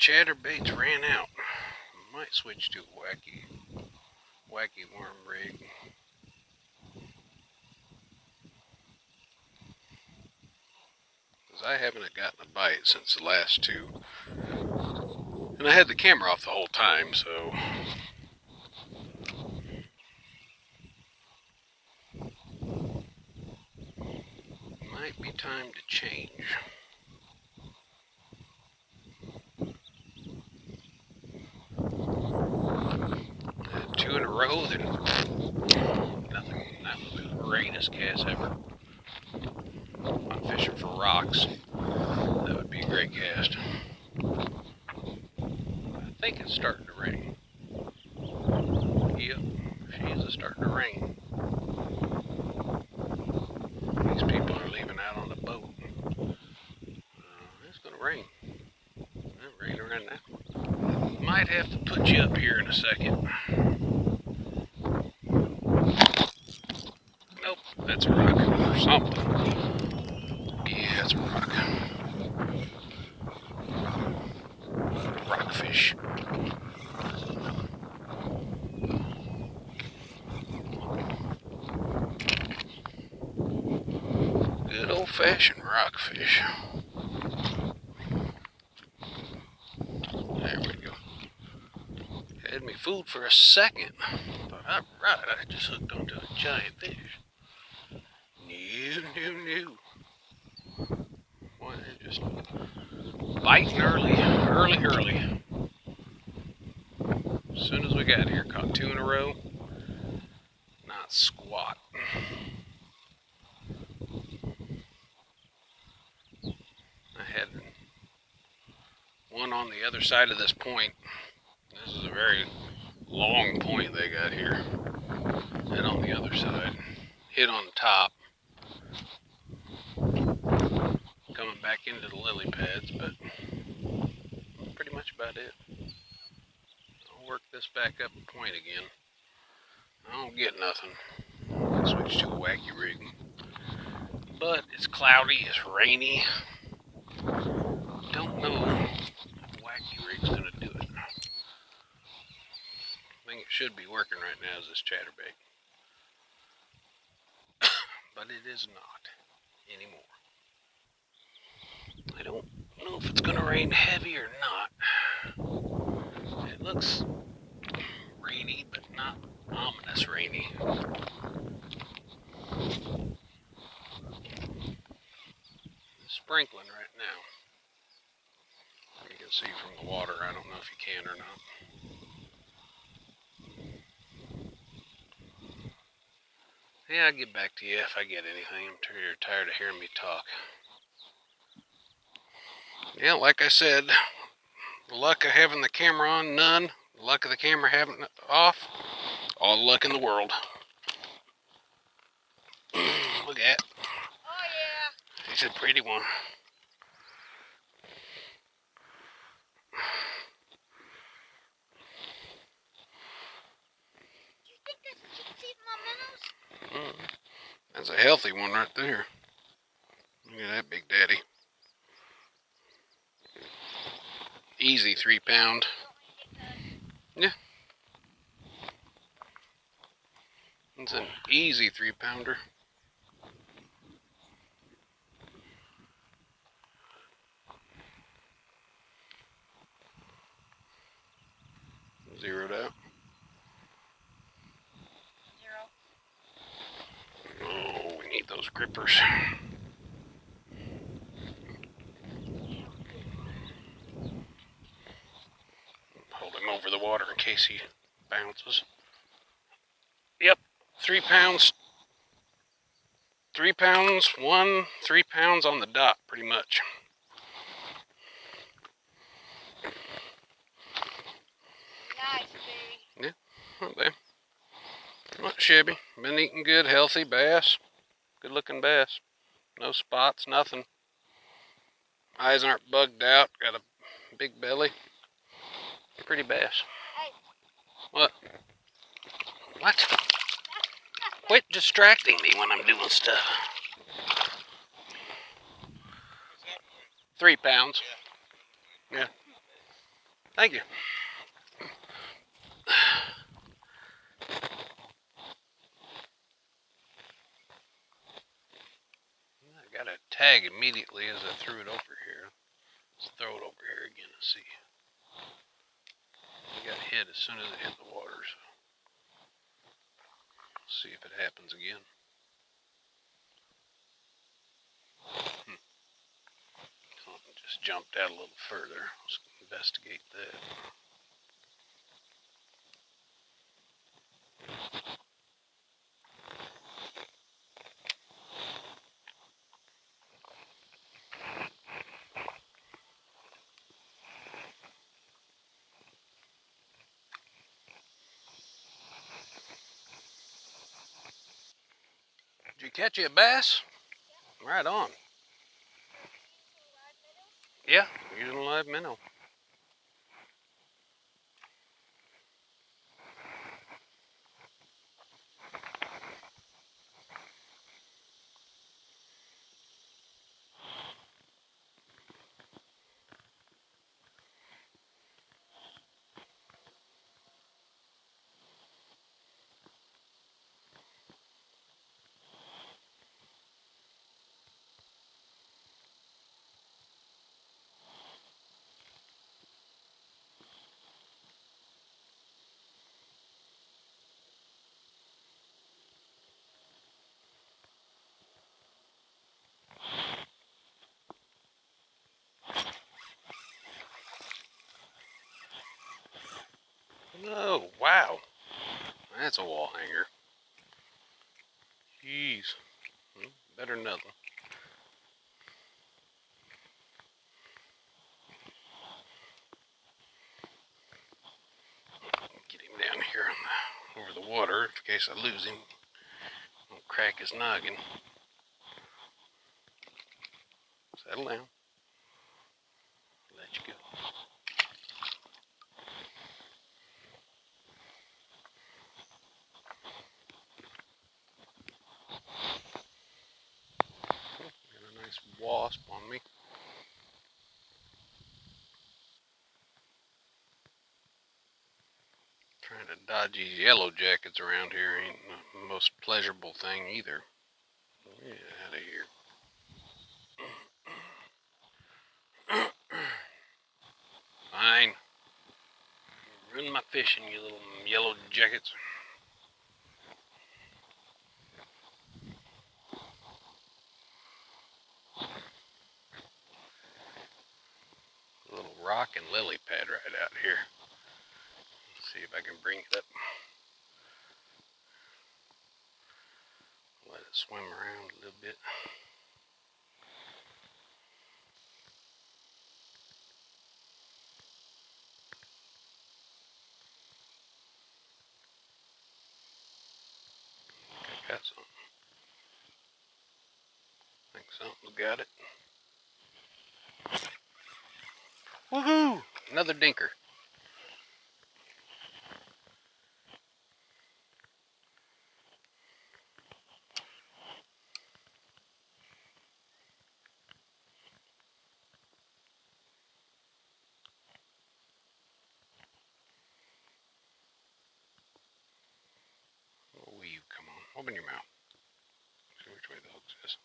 chatterbaits ran out. Might switch to a wacky worm rig. Because I haven't gotten a bite since the last two. And I had the camera off the whole time, so might be time to change. Two in a row, then nothing. That was the greatest cast ever. I'm fishing for rocks. That would be a great cast. I think it's starting to rain. Yep, she's starting to rain. These people are leaving out on the boat. It's going to rain. It's raining right now. Might have to put you up here in a second. Nope, that's a rock or something. Yeah, that's a rock. Rockfish. Good old-fashioned rockfish. There we go. Had me fooled for a second, but I'm right. I just hooked onto a giant fish. No. Boy, they're just biting early. As soon as we got here, caught two in a row. Not squat. I had one on the other side of this point. This is a very long point they got here. And on the other side, hit on the top. Coming back into the lily pads, but pretty much about it. I'll work this back up the point again. I don't get nothing. I'll switch to a wacky rig. But it's cloudy, it's rainy. Don't know if a wacky rig's gonna do it. I think it should be working right now as this chatterbait. But it is not anymore. I don't know if it's gonna rain heavy or not. It looks rainy, but not ominous rainy. It's sprinkling right now. You can see from the water. I don't know if you can or not. Yeah, I'll get back to you if I get anything. I'm tired of hearing me talk. Yeah, like I said, the luck of having the camera on, none. The luck of the camera having it off, all the luck in the world. Look at it. Oh yeah. It's a pretty one. Do you think that's chicks eating my minnows? That's a healthy one right there. Look at that big daddy. Easy 3 pound. Yeah. It's an easy 3 pounder. Zeroed out. Zero. Oh, we need those grippers. Hold him over the water in case he bounces. Yep, 3 pounds. 3 pounds, 3 pounds on the dot, pretty much. Nice, baby. Yeah, not bad. Not shabby. Been eating good, healthy bass. Good looking bass. No spots, nothing. Eyes aren't bugged out. Got a big belly. Pretty bass. Hey. What? What? Quit distracting me when I'm doing stuff. 3 pounds. Yeah. Thank you. I got a tag immediately as I threw it over here. Let's throw it over here again and see. It got hit as soon as it hit the water, so let's see if it happens again. Something just jumped out a little further. Let's investigate that. Did you catch you a bass? Right on. Yeah, using a live minnow. Oh, wow. That's a wall hanger. Jeez. Better than nothing. Get him down here over the water in case I lose him. Don't crack his noggin. Settle down. Let you go. Got a nice wasp on me. Trying to dodge these yellow jackets around here ain't the most pleasurable thing either. Get out of here. Fine. Ruin my fishing, you little yellow jackets. A little rock and lily pad right out here. Let's see if I can bring it up. Let it swim around a little bit. I got something. I think something's got it. Woohoo! Another dinker. Oh, you come on. Open your mouth. See which way the hook says.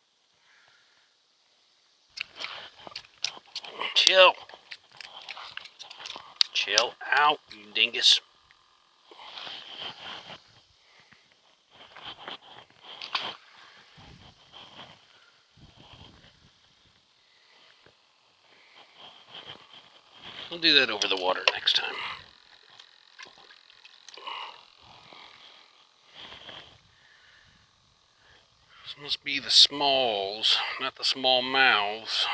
Chill. Chill out, you dingus. We'll do that over the water next time. This must be the smalls, not the small mouths,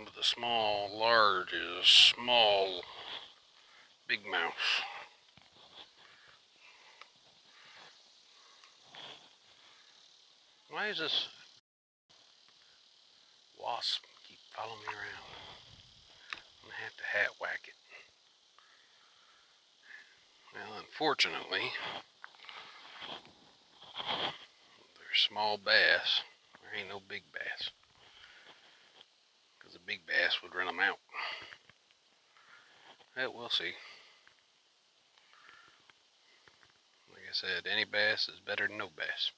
but the small larges, small big mouth. Why is this wasp keep following me around? I'm gonna have to hat whack it. Well, unfortunately, they're small bass. There ain't no big bass. Because the big bass would run them out. Well, we'll see. Like I said, any bass is better than no bass.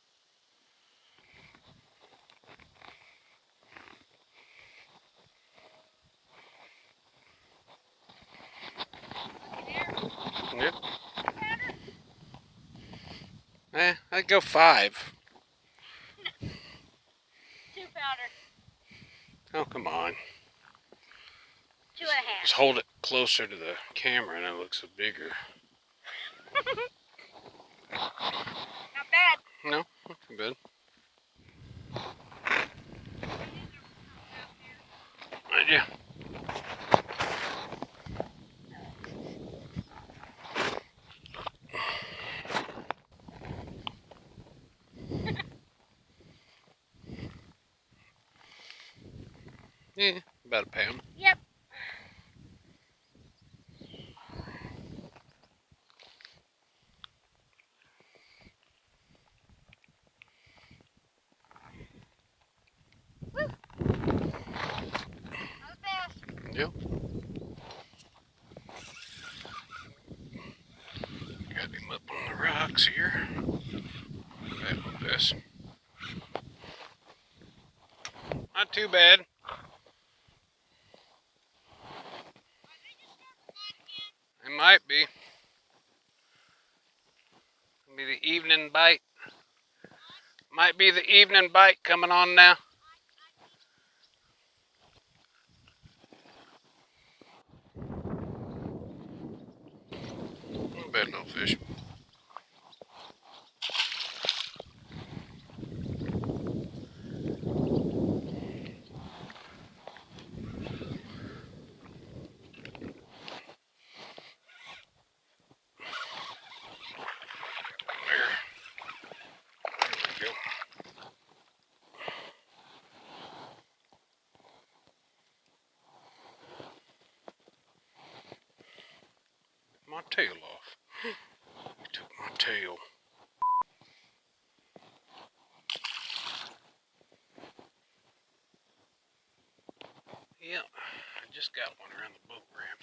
Yep. I'd go 5. 2 pounder. Oh, come on. 2.5. Just hold it closer to the camera and it looks bigger. Not bad. No, not too bad. Yeah. Yeah, about a pound. Yep. Woo. Not bad. Yep. Got him up on the rocks here. Bad with this. Not too bad. It might be. It'll be the evening bite. Might be the evening bite coming on now. Not bad little fish. There we go. My tail off. He took my tail. Yep, I just got one around the boat ramp.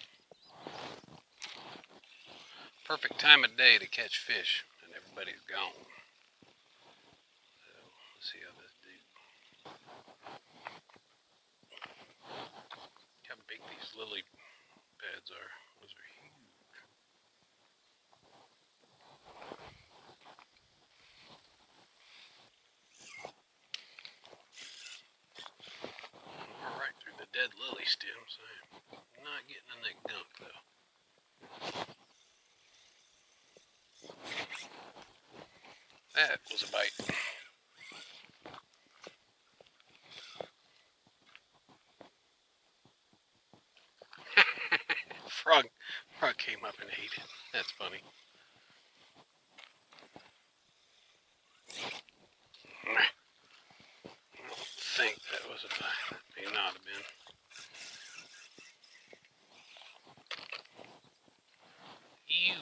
Perfect time of day to catch fish, and everybody's gone. So, let's see how this dude. Look how big these lily pads are. Those are huge. We're right through the dead lily stems. I'm not getting in that gunk though. That was a bite. Frog came up and ate it. That's funny. I don't think that was a bite. That may not have been. Ew.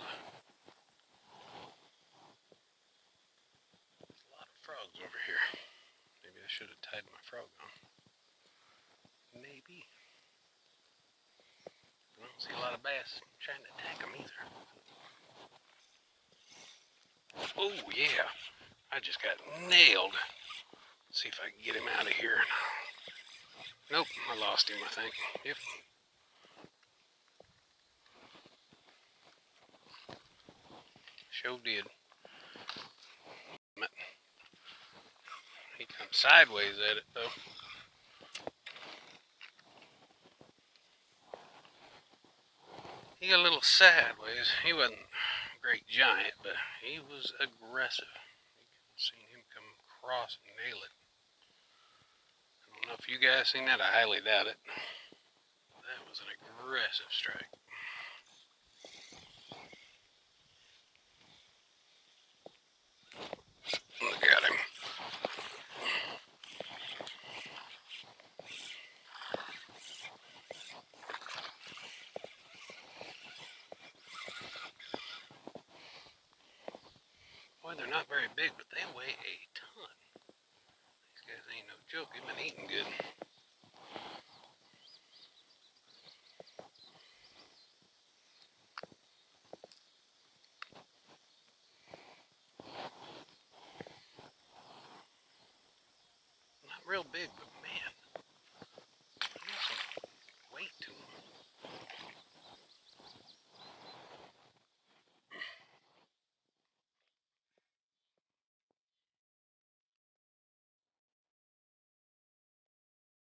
A lot of frogs over here. Maybe I should have tied my frog on. Maybe. I don't see a lot of bass trying to attack them either. Oh yeah. I just got nailed. Let's see if I can get him out of here. Nope, I lost him, I think. Yep. Sure did. He come sideways at it though. He got a little sideways. He wasn't a great giant, but he was aggressive. You could have seen him come across and nail it. I don't know if you guys seen that. I highly doubt it. That was an aggressive strike. Look at him. Boy, they're not very big, but they weigh a ton. These guys ain't no joke. They've been eating good.